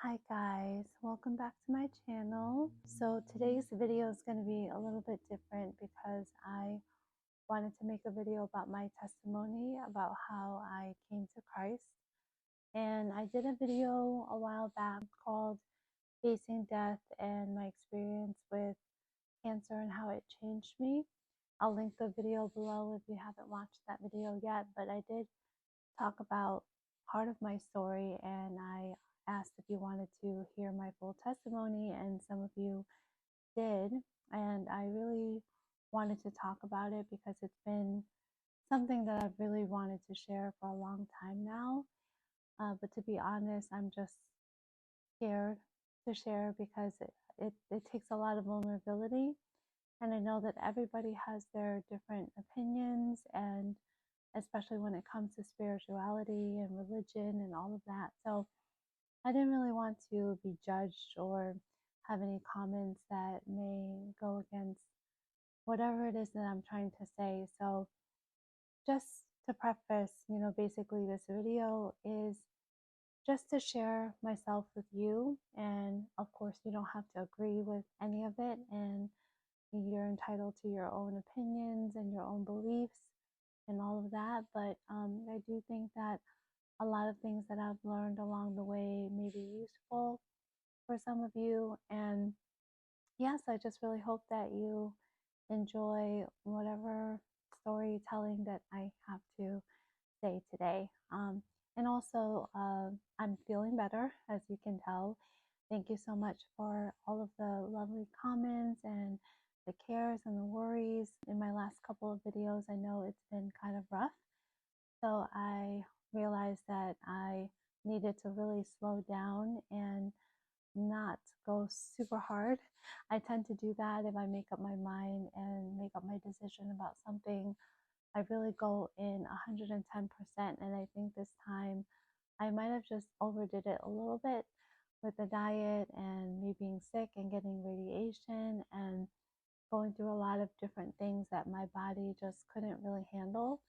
Hi guys, welcome back to my channel. So today's video is going to be a little bit different because I wanted to make a video about my testimony about how I came to Christ. And I did a video a while back called Facing Death and my experience with cancer and how it changed me. I'll link the video below if you haven't watched that video yet, but I did talk about part of my story, and I asked if you wanted to hear my full testimony, and some of you did. And I really wanted to talk about it because it's been something that I've really wanted to share for a long time now. But to be honest, I'm just scared to share because it takes a lot of vulnerability. And I know that everybody has their different opinions, and especially when it comes to spirituality and religion and all of that. So I didn't really want to be judged or have any comments that may go against whatever it is that I'm trying to say. So just to preface, basically this video is just to share myself with you. And of course, you don't have to agree with any of it. And you're entitled to your own opinions and your own beliefs and all of that. But I do think that a lot of things that I've learned along the way may be useful for some of you. And yes, I just really hope that you enjoy whatever storytelling that I have to say today. And also, I'm feeling better, as you can tell. Thank you so much for all of the lovely comments and the cares and the worries in my last couple of videos. I know it's been kind of rough. So I realized that I needed to really slow down and not go super hard. I tend to do that if I make up my mind and make up my decision about something. I really go in 110%. And I think this time I might have just overdid it a little bit with the diet and me being sick and getting radiation and going through a lot of different things that my body just couldn't really handle.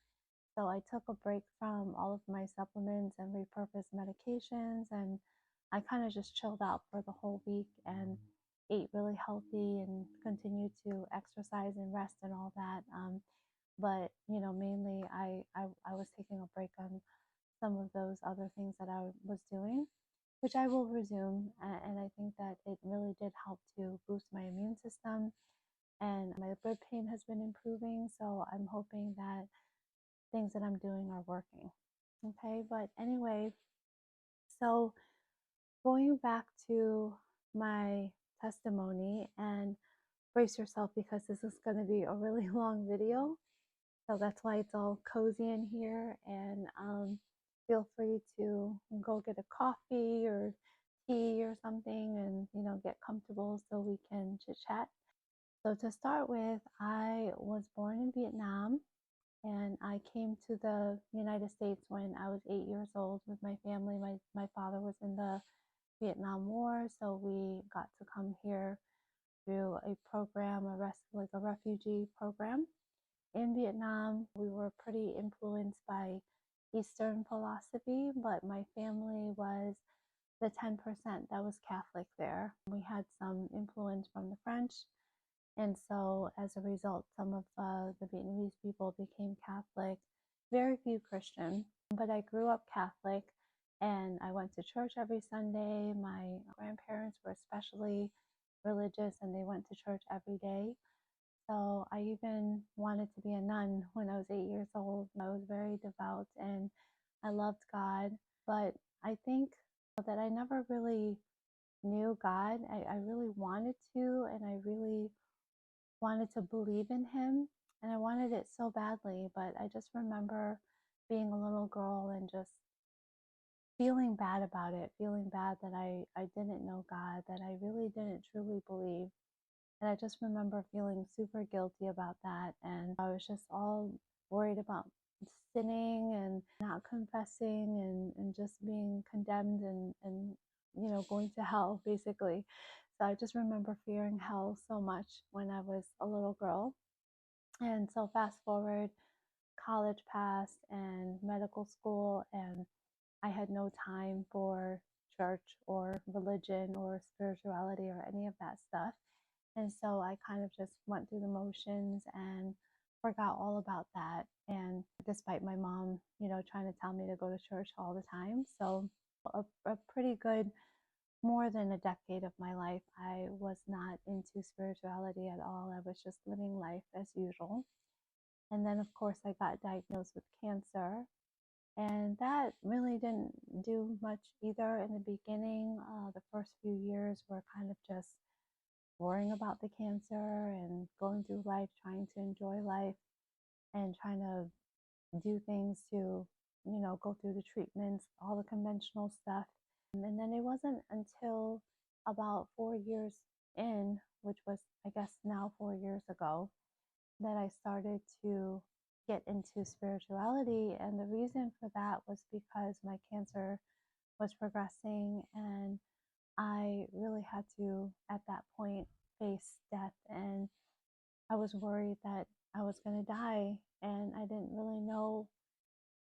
So I took a break from all of my supplements and repurposed medications, and I kind of just chilled out for the whole week and ate really healthy and continued to exercise and rest and all that. But mainly I was taking a break on some of those other things that I was doing, which I will resume. And I think that it really did help to boost my immune system, and my blood pain has been improving. So I'm hoping that things that I'm doing are working. Okay, but anyway, so going back to my testimony, and brace yourself because this is going to be a really long video. So that's why it's all cozy in here. And feel free to go get a coffee or tea or something and, get comfortable so we can chit chat. So to start with, I was born in Vietnam. And I came to the United States when I was 8 years old with my family. My father was in the Vietnam War, so we got to come here through a program, like a refugee program. In Vietnam, we were pretty influenced by Eastern philosophy, but my family was the 10% that was Catholic there. We had some influence from the French, and so as a result, some of the Vietnamese people became Catholic, very few Christian. But I grew up Catholic and I went to church every Sunday. My grandparents were especially religious and they went to church every day. So I even wanted to be a nun when I was 8 years old. I was very devout and I loved God. But I think that I never really knew God. I really wanted to, and I really wanted to believe in him, and I wanted it so badly. But I just remember being a little girl and just feeling bad about it, feeling bad that I didn't know God, that I really didn't truly believe. And I just remember feeling super guilty about that. And I was just all worried about sinning and not confessing and just being condemned and going to hell basically. So I just remember fearing hell so much when I was a little girl. And so fast forward, college passed and medical school, and I had no time for church or religion or spirituality or any of that stuff. And so I kind of just went through the motions and forgot all about that. And despite my mom, trying to tell me to go to church all the time. So a pretty good more than a decade of my life, I was not into spirituality at all. I was just living life as usual. And then, of course, I got diagnosed with cancer. And that really didn't do much either in the beginning. The first few years were kind of just worrying about the cancer and going through life, trying to enjoy life and trying to do things to, go through the treatments, all the conventional stuff. And then it wasn't until about 4 years in, which was, I guess, now 4 years ago, that I started to get into spirituality. And the reason for that was because my cancer was progressing and I really had to, at that point, face death. And I was worried that I was going to die. And I didn't really know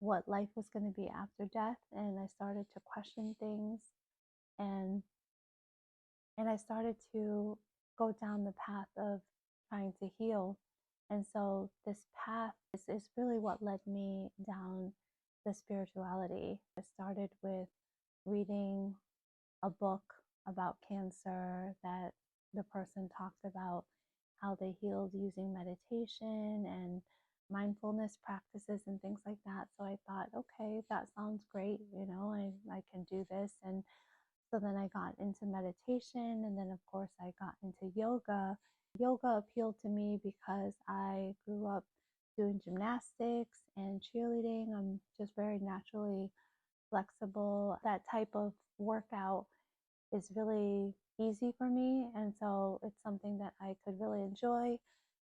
what life was going to be after death. And I started to question things. And I started to go down the path of trying to heal. And so this path is really what led me down the spirituality. I started with reading a book about cancer that the person talked about how they healed using meditation and mindfulness practices and things like that. So I thought, okay, that sounds great. I can do this. And so then I got into meditation, and then of course I got into yoga. Yoga appealed to me because I grew up doing gymnastics and cheerleading. I'm just very naturally flexible. That type of workout is really easy for me, and so it's something that I could really enjoy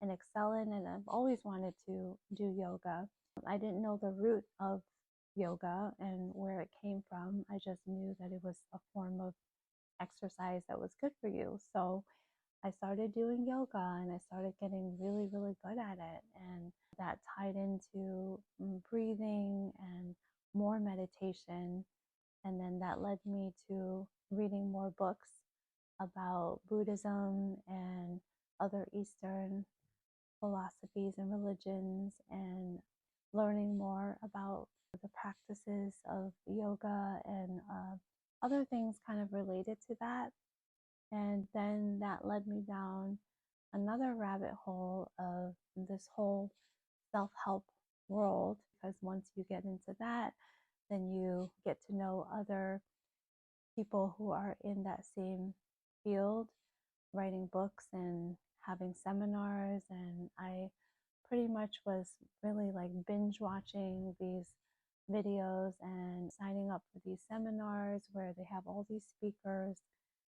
and excel in, and I've always wanted to do yoga. I didn't know the root of yoga and where it came from. I just knew that it was a form of exercise that was good for you. So I started doing yoga and I started getting really, really good at it. And that tied into breathing and more meditation. And then that led me to reading more books about Buddhism and other Eastern philosophies and religions, and learning more about the practices of yoga and other things kind of related to that. And then that led me down another rabbit hole of this whole self help world, because once you get into that, then you get to know other people who are in that same field, writing books and having seminars. And I pretty much was really like binge watching these videos and signing up for these seminars where they have all these speakers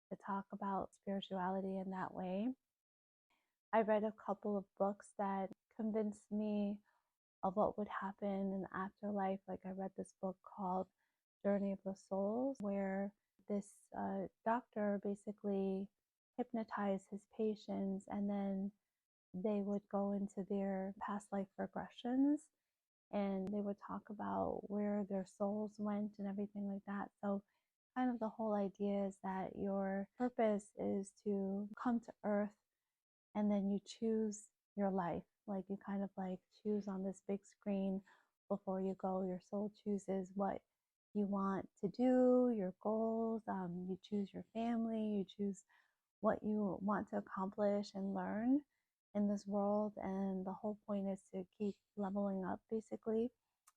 to talk about spirituality in that way. I read a couple of books that convinced me of what would happen in the afterlife. Like I read this book called Journey of the Souls, where this doctor basically hypnotized his patients, and then they would go into their past life regressions and they would talk about where their souls went and everything like that. So kind of the whole idea is that your purpose is to come to earth and then you choose your life. Like you kind of like choose on this big screen before you go. Your soul chooses what you want to do, your goals. You choose your family. You choose what you want to accomplish and learn in this world. And the whole point is to keep leveling up basically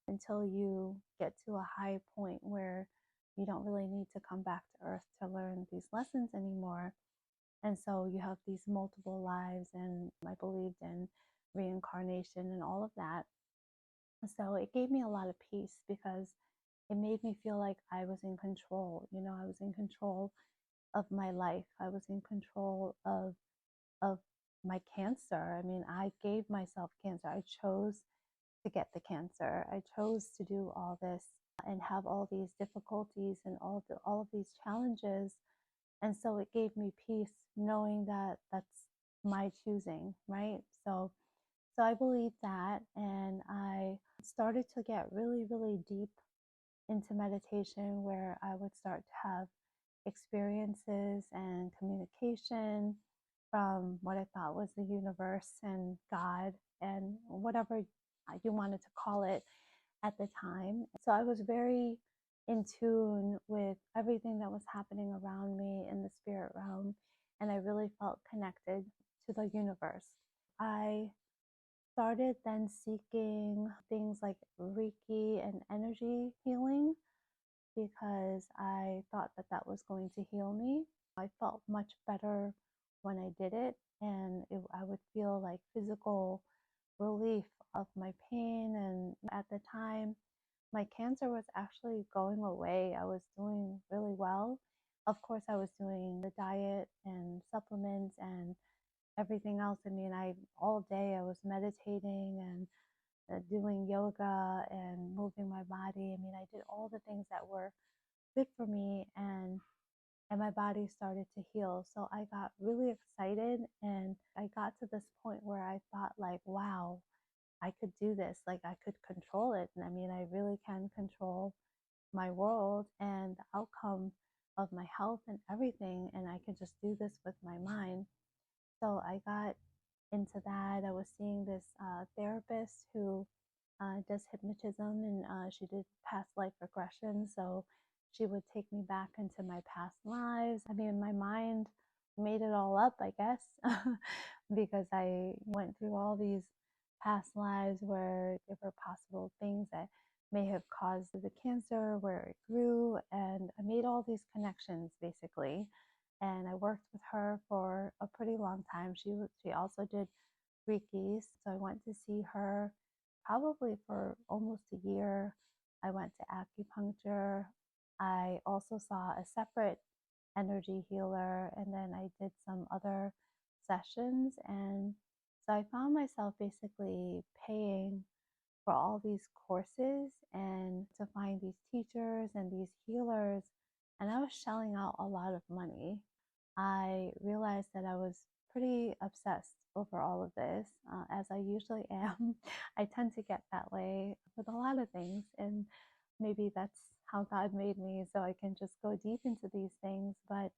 until you get to a high point where you don't really need to come back to earth to learn these lessons anymore. And so you have these multiple lives, and I believed in reincarnation and all of that. So it gave me a lot of peace because it made me feel like I was in control. I was in control of my life. I was in control of my cancer. I mean, I gave myself cancer. I chose to get the cancer. I chose to do all this and have all these difficulties and all of these challenges. And so it gave me peace knowing that that's my choosing, right? So I believe that, and I started to get really, really deep into meditation where I would start to have experiences and communication from what I thought was the universe and God and whatever you wanted to call it at the time. So I was very in tune with everything that was happening around me in the spirit realm, and I really felt connected to the universe. I started then seeking things like Reiki and energy healing because I thought that that was going to heal me. I felt much better when I did it, and I would feel like physical relief of my pain. And at the time, my cancer was actually going away. I was doing really well. Of course, I was doing the diet and supplements and everything else. I mean, I all day I was meditating and doing yoga and moving my body. I mean, I did all the things that were good for me, and my body started to heal. So I got really excited, and I got to this point where I thought like, wow, I could do this. Like I could control it. And I mean, I really can control my world and the outcome of my health and everything. And I could just do this with my mind. So I got into that. I was seeing this therapist who does hypnotism, and she did past life regression. So she would take me back into my past lives. I mean, my mind made it all up, I guess, because I went through all these past lives where there were possible things that may have caused the cancer, where it grew, and I made all these connections basically. And I worked with her for a pretty long time. She also did Reiki, so I went to see her probably for almost a year. I went to acupuncture. I also saw a separate energy healer, and then I did some other sessions. And so I found myself basically paying for all these courses and to find these teachers and these healers. And I was shelling out a lot of money. I realized that I was pretty obsessed over all of this, as I usually am. I tend to get that way with a lot of things, and maybe that's how God made me, so I can just go deep into these things. But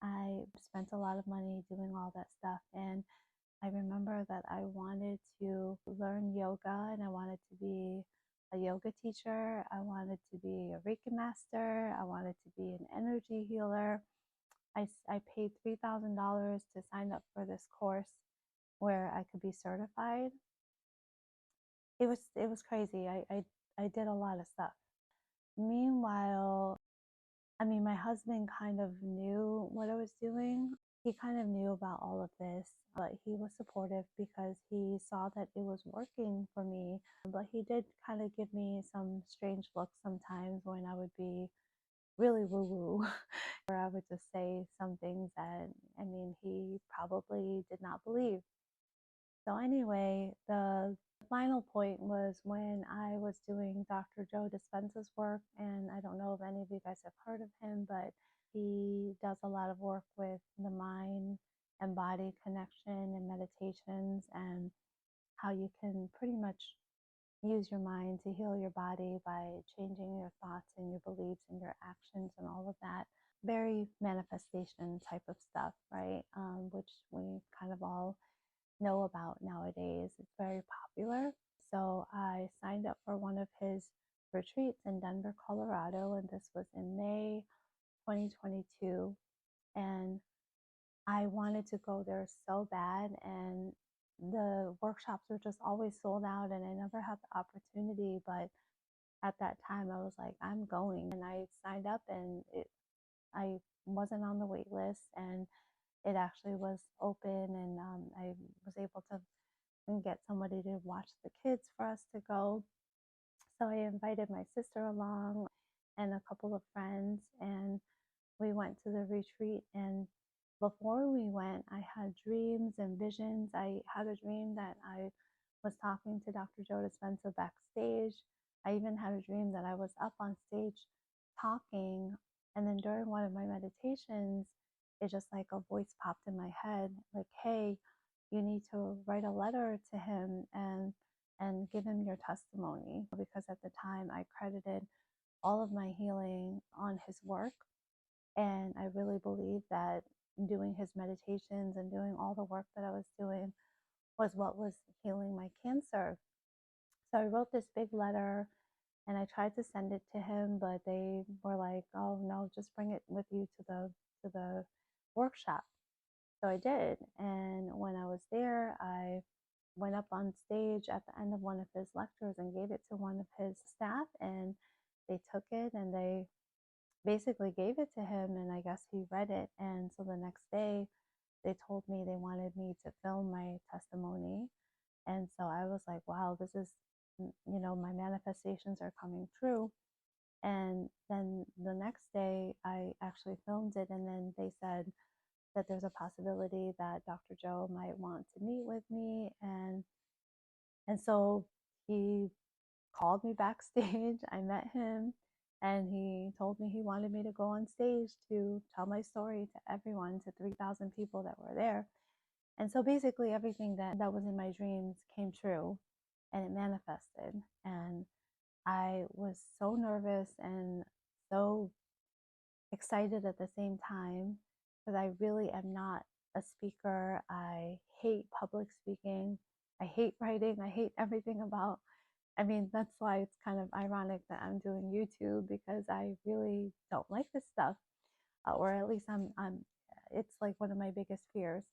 I spent a lot of money doing all that stuff, and I remember that I wanted to learn yoga and I wanted to be a yoga teacher. I wanted to be a Reiki master. I wanted to be an energy healer. I paid $3,000 to sign up for this course where I could be certified. It was crazy. I did a lot of stuff. Meanwhile, I mean, my husband kind of knew what I was doing. He kind of knew about all of this, but he was supportive because he saw that it was working for me. But he did kind of give me some strange looks sometimes when I would be really woo woo, where I would just say some things that, I mean, he probably did not believe. So, anyway, the final point was when I was doing Dr. Joe Dispenza's work, and I don't know if any of you guys have heard of him, but he does a lot of work with the mind and body connection and meditations, and how you can pretty much use your mind to heal your body by changing your thoughts and your beliefs and your actions and all of that. Very manifestation type of stuff, right? Which we kind of all know about nowadays. It's very popular. So I signed up for one of his retreats in Denver, Colorado, and this was in May 2022. And I wanted to go there so bad, and the workshops were just always sold out, and I never had the opportunity. But at that time, I was like, I'm going, and I signed up, and I wasn't on the wait list, and it actually was open, and I was able to get somebody to watch the kids for us to go. So I invited my sister along and a couple of friends, and we went to the retreat. And before we went, I had dreams and visions. I had a dream that I was talking to Dr. Joe Dispenza backstage. I even had a dream that I was up on stage talking. And then during one of my meditations, it just like a voice popped in my head, like, hey, you need to write a letter to him and give him your testimony. Because at the time I credited all of my healing on his work. And I really believe that doing his meditations and doing all the work that I was doing was what was healing my cancer. So I wrote this big letter and I tried to send it to him, but they were like, "Oh no, just bring it with you to the workshop." So I did, and when I was there, I went up on stage at the end of one of his lectures and gave it to one of his staff, and they took it and they basically gave it to him, and I guess he read it. And so the next day, they told me they wanted me to film my testimony. And so I was like, wow, this is, my manifestations are coming true. And then the next day, I actually filmed it, and then they said that there's a possibility that Dr. Joe might want to meet with me, and so he called me backstage. I met him, and he told me he wanted me to go on stage to tell my story to everyone, to 3,000 people that were there. And so basically, everything that was in my dreams came true, and it manifested. And I was so nervous and so excited at the same time because I really am not a speaker. I hate public speaking. I hate writing. I hate everything about. I mean, that's why it's kind of ironic that I'm doing YouTube, because I really don't like this stuff, or at least I'm. It's like one of my biggest fears.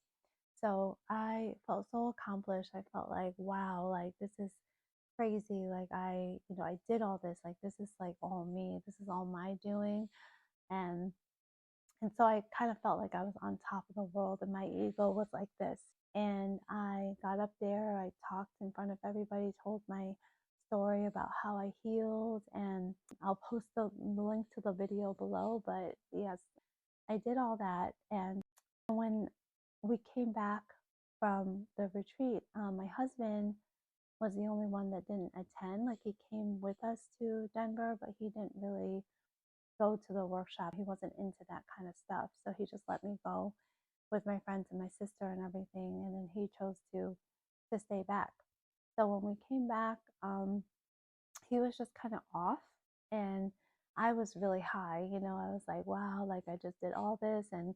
So I felt so accomplished. I felt like, wow, like this is crazy. Like I did all this. Like this is like all me. This is all my doing. And and so I kind of felt like I was on top of the world, and my ego was like this. And I got up there, I talked in front of everybody, told my story about how I healed, and I'll post the link to the video below. But yes, I did all that. And when we came back from the retreat, my husband was the only one that didn't attend. Like he came with us to Denver, but he didn't really go to the workshop. He wasn't into that kind of stuff. So he just let me go with my friends and my sister and everything. And then he chose to stay back. So when we came back, he was just kind of off, and I was really high. I was like, wow, like I just did all this, and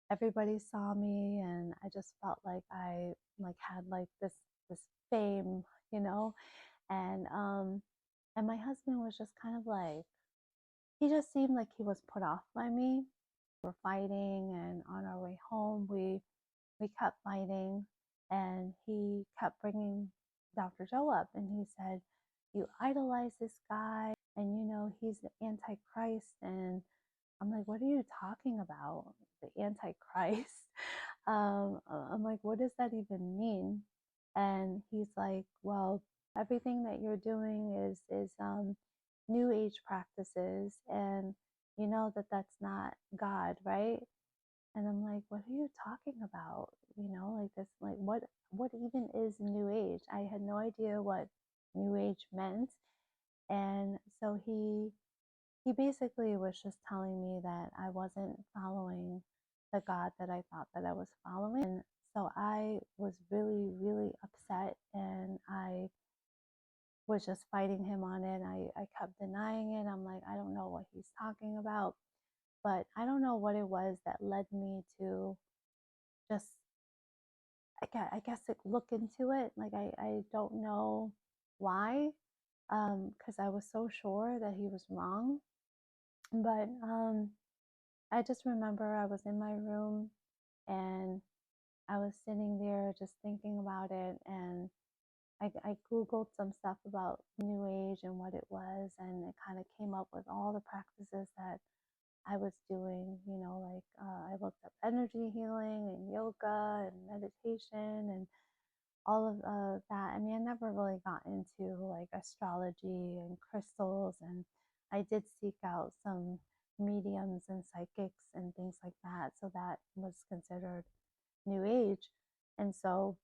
everybody saw me, and I just felt like I like had like this fame, you know, and my husband was just kind of like, he just seemed like he was put off by me. We're fighting, and on our way home, we kept fighting, and he kept bringing Dr. Joe up, and he said, "You idolize this guy, and he's the Antichrist." And I'm like, "What are you talking about? The Antichrist?" I'm like, "What does that even mean?" And he's like, "Well, everything that you're doing is new age practices, and you know that that's not God, right?" And I'm like, "What are you talking about? Like this, like what even is new age?" I had no idea what new age meant. And so he basically was just telling me that I wasn't following the God that I thought that I was following. And so I was really, really upset, and I was just fighting him on it. I kept denying it. I'm like, I don't know what he's talking about. But I don't know what it was that led me to just, I guess like look into it. Like I don't know why, because I was so sure that he was wrong. But I just remember I was in my room, and I was sitting there just thinking about it, and I Googled some stuff about New Age and what it was, and it kind of came up with all the practices that I was doing. Like I looked up energy healing and yoga and meditation and all of that. I mean, I never really got into like astrology and crystals, and I did seek out some mediums and psychics and things like that. So that was considered new age. And so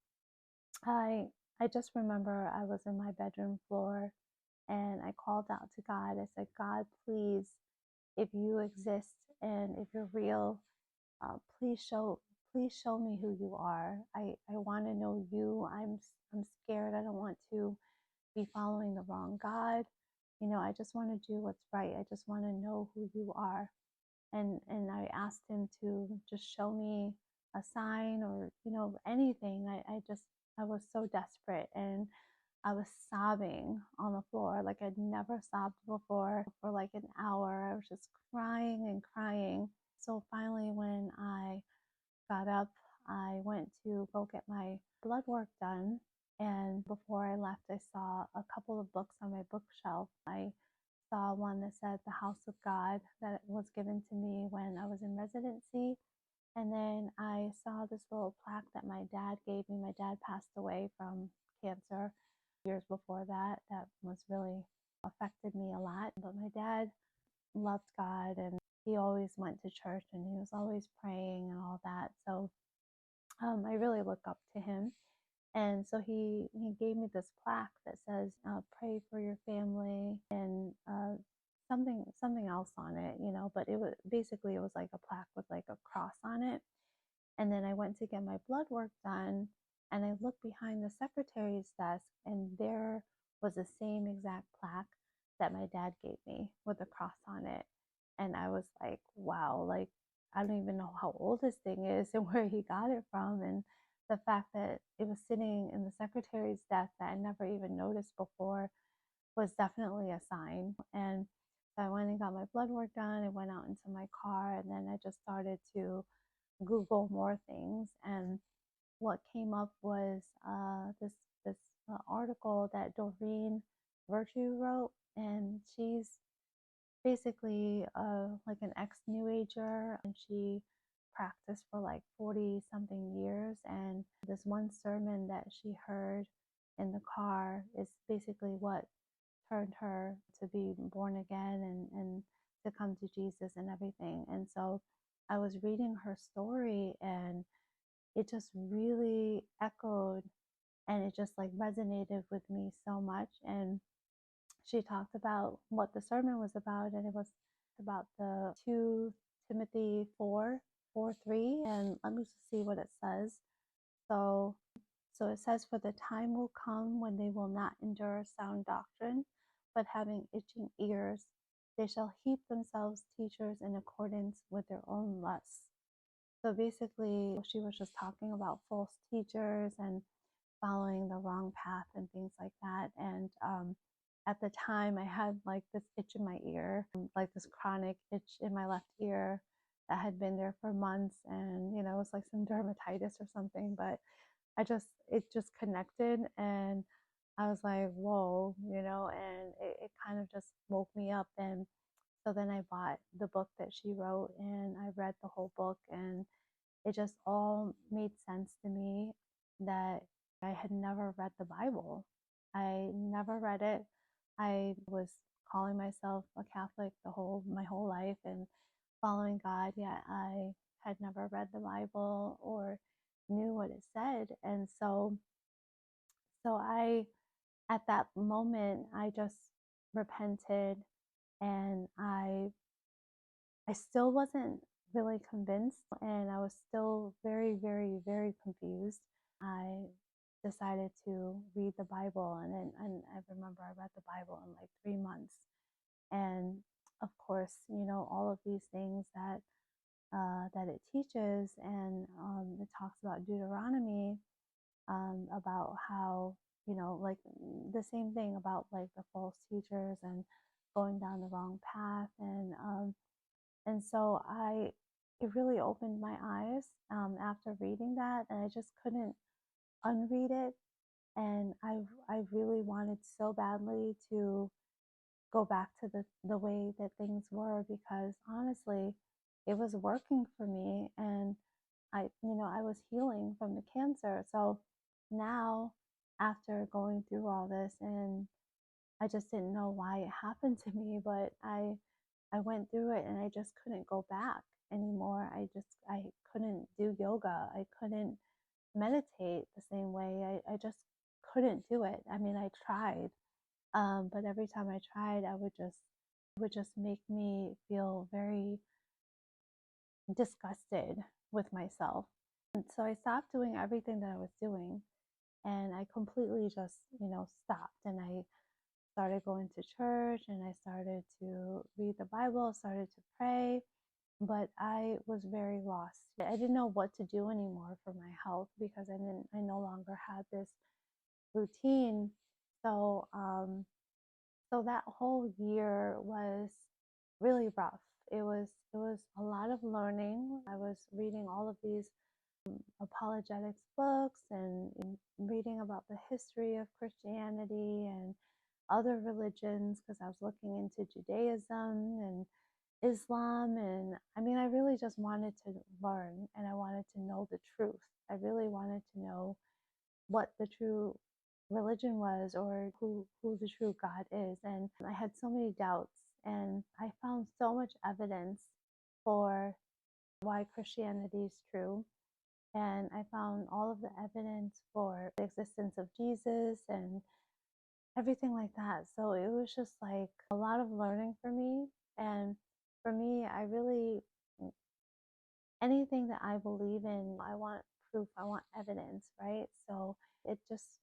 I I just remember I was in my bedroom floor, and I called out to God. I said, "God, please, if you exist and if you're real, please show me who you are. I want to know you. I'm scared. I don't want to be following the wrong God. I just want to do what's right. I just want to know who you are. And I asked him to just show me a sign or, anything. I was so desperate, and I was sobbing on the floor like I'd never sobbed before for like an hour. I was just crying and crying. So finally, when I got up, I went to go get my blood work done. And before I left, I saw a couple of books on my bookshelf. I saw one that said The House of God, that was given to me when I was in residency. And then I saw this little plaque that my dad gave me. My dad passed away from cancer years before that. That was really affected me a lot. But my dad loved God, and he always went to church, and he was always praying and all that. So I really look up to him. And so he gave me this plaque that says, "Pray for your family," and something else on it, But it was like a plaque with like a cross on it. And then I went to get my blood work done, and I looked behind the secretary's desk, and there was the same exact plaque that my dad gave me with a cross on it. And I was like, wow, like I don't even know how old this thing is and where he got it from. And the fact that it was sitting in the secretary's desk that I never even noticed before was definitely a sign. And so I went and got my blood work done. I went out into my car, and then I just started to Google more things. And what came up was this article that Doreen Virtue wrote, and she's basically like an ex New Ager, and she practiced for like 40 something years. And this one sermon that she heard in the car is basically what turned her to be born again, and to come to Jesus and everything. And so I was reading her story, and it just really echoed, and it just like resonated with me so much. And she talked about what the sermon was about, and it was about the 2 Timothy 4:3. And let me just see what it says. So it says, "For the time will come when they will not endure sound doctrine, but having itching ears, they shall heap themselves teachers in accordance with their own lusts." So basically, she was just talking about false teachers and following the wrong path and things like that. And at the time, I had like this itch in my ear, like this chronic itch in my left ear that had been there for months. And, it was like some dermatitis or something. But it just connected. And I was like, whoa, and it kind of just woke me up. And so then I bought the book that she wrote, and I read the whole book, and it just all made sense to me that I had never read the Bible. I never read it. I was calling myself a Catholic my whole life and following God, yet I had never read the Bible or knew what it said. And so I at that moment I just repented, and I still wasn't really convinced, and I was still very, very, very confused. I decided to read the Bible, and I remember I read the Bible in like 3 months. And of course, all of these things that it teaches, and it talks about Deuteronomy, about how, like the same thing about like the false teachers and going down the wrong path. And so it really opened my eyes after reading that, and I just couldn't unread it. And I really wanted so badly to go back to the way that things were, because honestly, it was working for me, and I was healing from the cancer. So now, after going through all this, and I just didn't know why it happened to me, but I went through it, and I just couldn't go back anymore. I couldn't do yoga. I couldn't meditate the same way. I just couldn't do it. I mean, I tried, but every time I tried, it would just make me feel very disgusted with myself. And so I stopped doing everything that I was doing, and I completely just, stopped, and I started going to church and I started to read the Bible, started to pray, but I was very lost. I didn't know what to do anymore for my health because I no longer had this routine. So so that whole year was really rough. It was a lot of learning. I was reading all of these apologetics books and reading about the history of Christianity and other religions because I was looking into Judaism and Islam. And I mean, I really just wanted to learn and I wanted to know the truth. I really wanted to know what the true religion was or who the true God is. And I had so many doubts and I found so much evidence for why Christianity is true. And I found all of the evidence for the existence of Jesus and everything like that. So it was just like a lot of learning for me. And for me, I really, anything that I believe in, I want proof, I want evidence, right? So it just,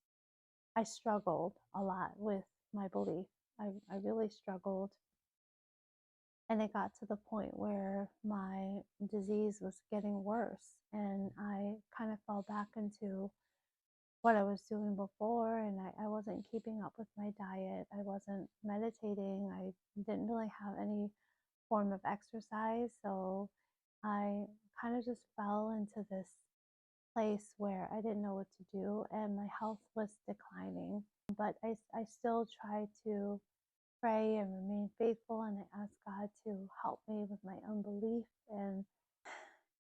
I struggled a lot with my belief. I really struggled. And it got to the point where my disease was getting worse. And I kind of fell back into what I was doing before. And I wasn't keeping up with my diet. I wasn't meditating. I didn't really have any form of exercise. So I kind of just fell into this place where I didn't know what to do and my health was declining. But I still tried to pray and remain faithful and I asked God to help me with my unbelief. And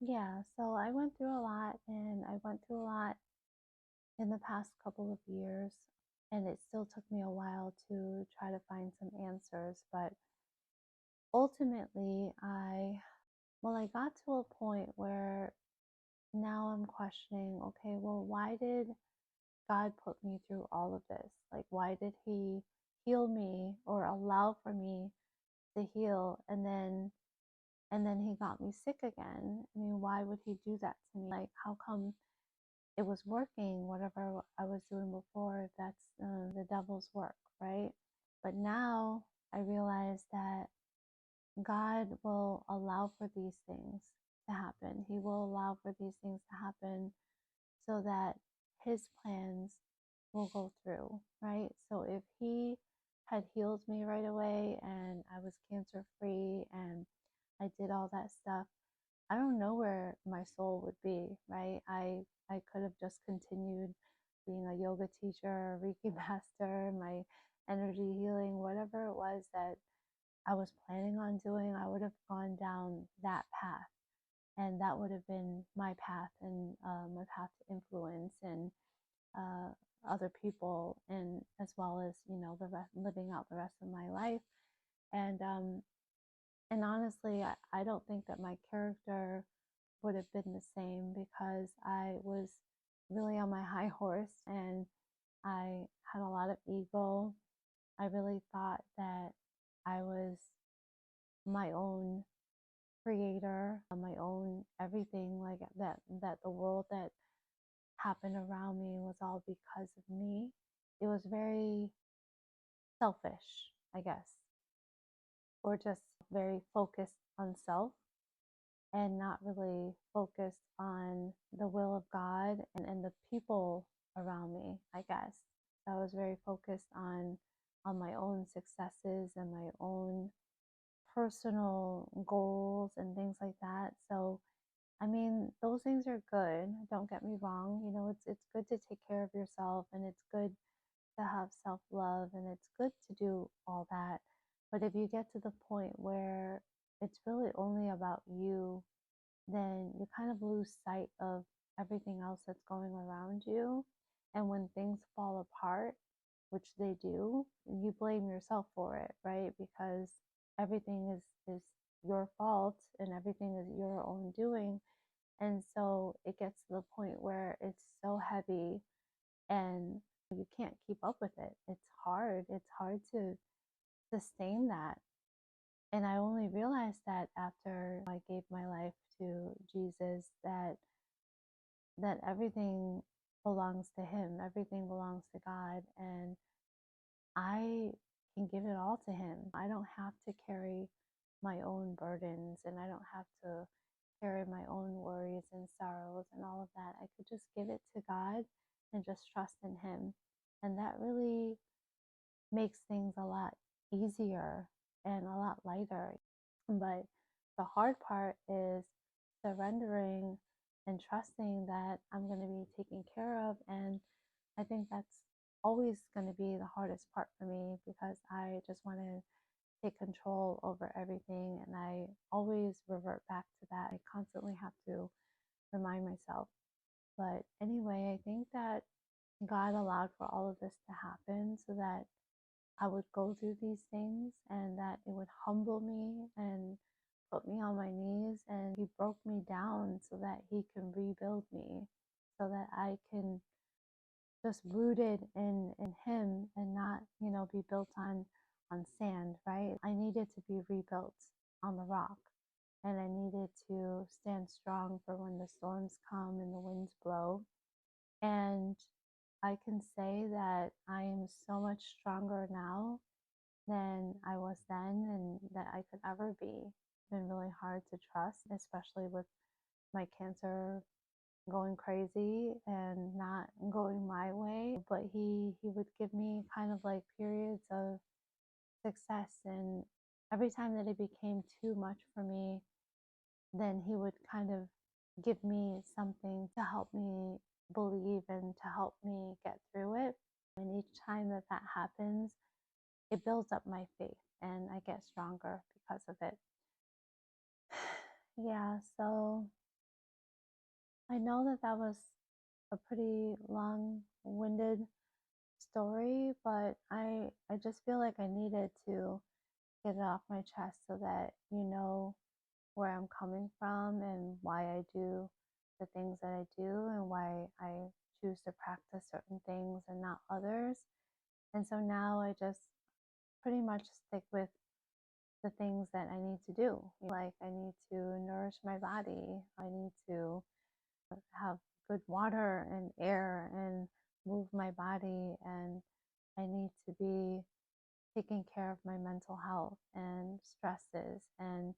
yeah, so I went through a lot and I went through a lot in the past couple of years. And it still took me a while to try to find some answers. But ultimately, I got to a point where now I'm questioning, okay, well, why did God put me through all of this? Like, why did He heal me or allow for me to heal and then He got me sick again? I mean, why would He do that to me? Like, how come it was working, whatever I was doing before, if that's the devil's work, right? But now I realize that God will allow for these things to happen. He will allow for these things to happen so that His plans will go through, right? So if He had healed me right away and I was cancer free and I did all that stuff, I don't know where my soul would be, right? I could have just continued being a yoga teacher, a Reiki master, my energy healing, whatever it was that I was planning on doing, I would have gone down that path. And that would have been my path and my path to influence and uh, other people, and as well as living out the rest of my life. And honestly, I don't think that my character would have been the same because I was really on my high horse and I had a lot of ego. I really thought that I was my own creator, my own everything, like that the world that happened around me was all because of me. It was very selfish, I guess, or just very focused on self and not really focused on the will of God and the people around me, I guess. So I was very focused on my own successes and my own personal goals and things like that. So I mean, those things are good. Don't get me wrong. It's good to take care of yourself and it's good to have self-love and it's good to do all that. But if you get to the point where it's really only about you, then you kind of lose sight of everything else that's going around you. And when things fall apart, which they do, you blame yourself for it, right? Because everything is your fault and everything is your own doing. And so it gets to the point where it's so heavy and you can't keep up with it. It's hard. It's hard to sustain that. And I only realized that after I gave my life to Jesus, that everything belongs to Him. Everything belongs to God. And I can give it all to him. I don't have to carry my own burdens, and I don't have to carry my own worries and sorrows and all of that. I could just give it to God and just trust in him. And that really makes things a lot easier and a lot lighter. But the hard part is surrendering and trusting that I'm going to be taken care of. And I think that's always going to be the hardest part for me, because I just want to take control over everything, and I always revert back to that. I constantly have to remind myself. But anyway, I think that God allowed for all of this to happen so that I would go through these things, and that it would humble me and put me on my knees, and he broke me down so that he can rebuild me, so that I can just rooted in him and not, be built on sand, right? I needed to be rebuilt on the rock, and I needed to stand strong for when the storms come and the winds blow. And I can say that I am so much stronger now than I was then, and that I could ever be. It's been really hard to trust, especially with my cancer going crazy and not going my way. But he would give me kind of like periods of success, and every time that it became too much for me, then he would kind of give me something to help me believe and to help me get through it. And each time that that happens, it builds up my faith, and I get stronger because of it. Yeah, so I know that that was a pretty long-winded story, but I just feel like I needed to get it off my chest so that you know where I'm coming from and why I do the things that I do, and why I choose to practice certain things and not others. And so now I just pretty much stick with the things that I need to do. Like, I need to nourish my body, I need to have good water and air and move my body, and I need to be taking care of my mental health and stresses, and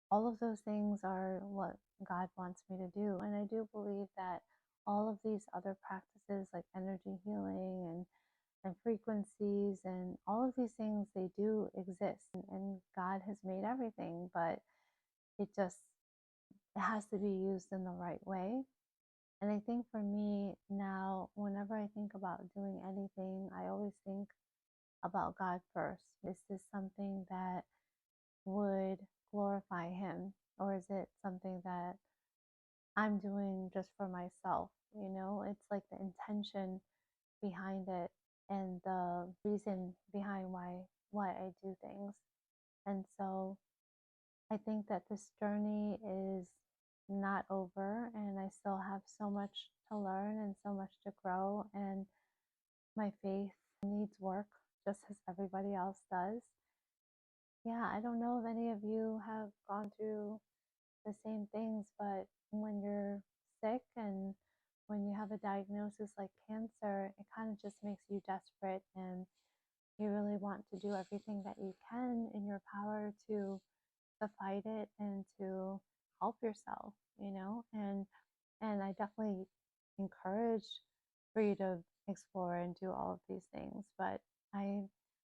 all of those things are what God wants me to do. And I do believe that all of these other practices like energy healing and frequencies and all of these things, they do exist, and God has made everything, but it has to be used in the right way. And I think for me now, whenever I think about doing anything, I always think about God first. Is this something that would glorify him, or is it something that I'm doing just for myself? It's like the intention behind it and the reason behind why I do things. And so I think that this journey is not over, and I still have so much to learn and so much to grow, and my faith needs work just as everybody else does. Yeah, I don't know if any of you have gone through the same things, but when you're sick and when you have a diagnosis like cancer, it kind of just makes you desperate, and you really want to do everything that you can in your power to fight it and to help yourself, and I definitely encourage for you to explore and do all of these things. But I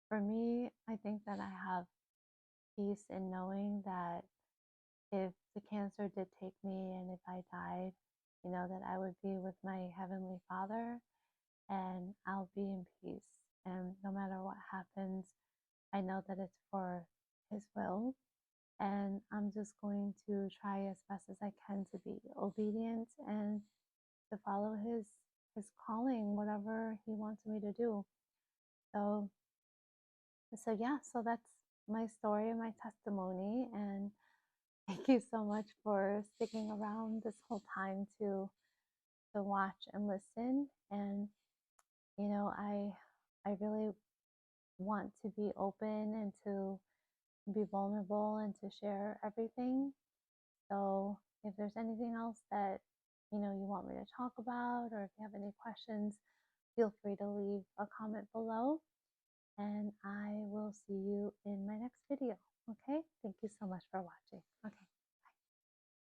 for me, I think that I have peace in knowing that if the cancer did take me and if I died, that I would be with my Heavenly Father, and I'll be in peace. And no matter what happens, I know that it's for His will. And I'm just going to try as best as I can to be obedient and to follow his calling, whatever he wants me to do. So yeah, so that's my story and my testimony. And thank you so much for sticking around this whole time to watch and listen. And I really want to be open and to be vulnerable and to share everything. So if there's anything else that you want me to talk about, or if you have any questions, feel free to leave a comment below. and I will see you in my next video. Okay, thank you so much for watching. Okay.